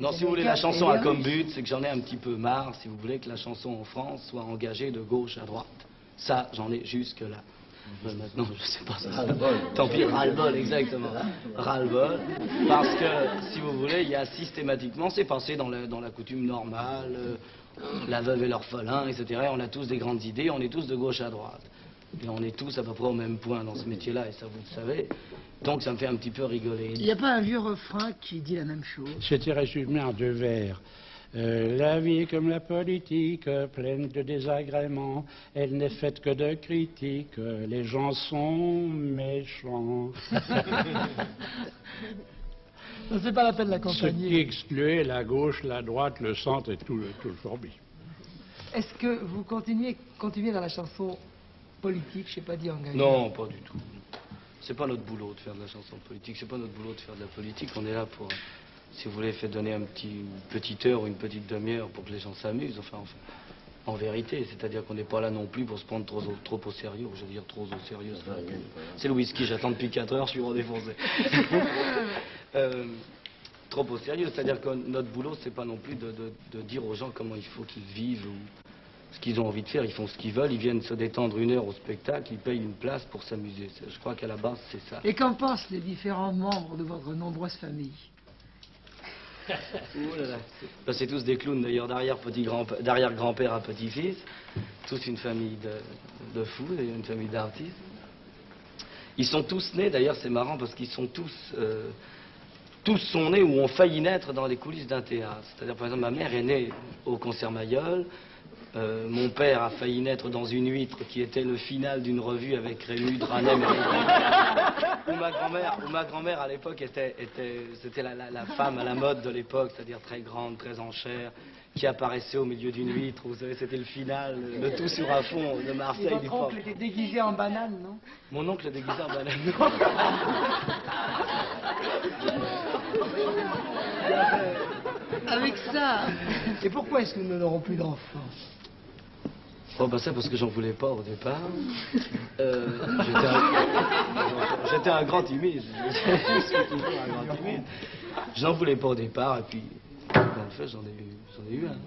Non, si vous voulez, la chanson a comme but, c'est que j'en ai un petit peu marre, si vous voulez, que la chanson en France soit engagée de gauche à droite. Ça, j'en ai jusque-là. Maintenant, je sais pas ça. Tant pis, ras-le-bol, exactement. Ras-le-bol. Parce que, si vous voulez, il y a systématiquement, c'est passé dans la coutume normale, la veuve et l'orphelin, etc. On a tous des grandes idées, on est tous de gauche à droite. Et on est tous à peu près au même point dans ce métier-là, et ça vous le savez. Donc ça me fait un petit peu rigoler. Il n'y a pas un vieux refrain qui dit la même chose? C'était résumé en 2 vers. La vie est comme la politique, pleine de désagréments, elle n'est faite que de critiques, les gens sont méchants. C'est pas la peine de Ce l'accompagner. qui excluait la gauche, la droite, le centre et tout le fourbi. Est-ce que vous continuez dans la chanson politique, je sais pas dire engagée? Non, pas du tout. C'est pas notre boulot de faire de la chanson politique, c'est pas notre boulot de faire de la politique. On est là pour, si vous voulez, faire donner une petite heure ou une petite demi-heure pour que les gens s'amusent. Enfin, en vérité, c'est-à-dire qu'on n'est pas là non plus pour se prendre trop au sérieux. Je veux dire trop au sérieux. C'est le whisky, j'attends depuis 4 heures, je suis redéfoncé. Trop au sérieux, c'est-à-dire que notre boulot, c'est pas non plus de dire aux gens comment il faut qu'ils vivent ou ce qu'ils ont envie de faire. Ils font ce qu'ils veulent, ils viennent se détendre 1 heure au spectacle, ils payent une place pour s'amuser. Je crois qu'à la base, c'est ça. Et qu'en pensent les différents membres de votre nombreuse famille? Oh là là. Ben, c'est tous des clowns d'ailleurs, d'arrière-grand-père à petit-fils. Tous une famille de fous, une famille d'artistes. Ils sont tous nés, d'ailleurs c'est marrant parce qu'ils sont tous sont nés ou ont failli naître dans les coulisses d'un théâtre. C'est-à-dire par exemple ma mère est née au Concert Mayol. Mon père a failli naître dans Une huître qui était le final d'une revue avec Rému, Dranem et où ma grand-mère à l'époque c'était la femme à la mode de l'époque, c'est-à-dire très grande, très en chair, qui apparaissait au milieu d'une huître. Vous savez, c'était le final, le tout sur un fond de Marseille. Votre oncle était déguisé en banane, non? Mon oncle est déguisé en banane. Avec ça. Et pourquoi est-ce que nous n'aurons plus d'enfants? Oh ben ça parce que j'en voulais pas au départ. J'étais un grand timide. Je suis toujours un grand timide. J'en voulais pas au départ et puis en fait j'en ai eu un.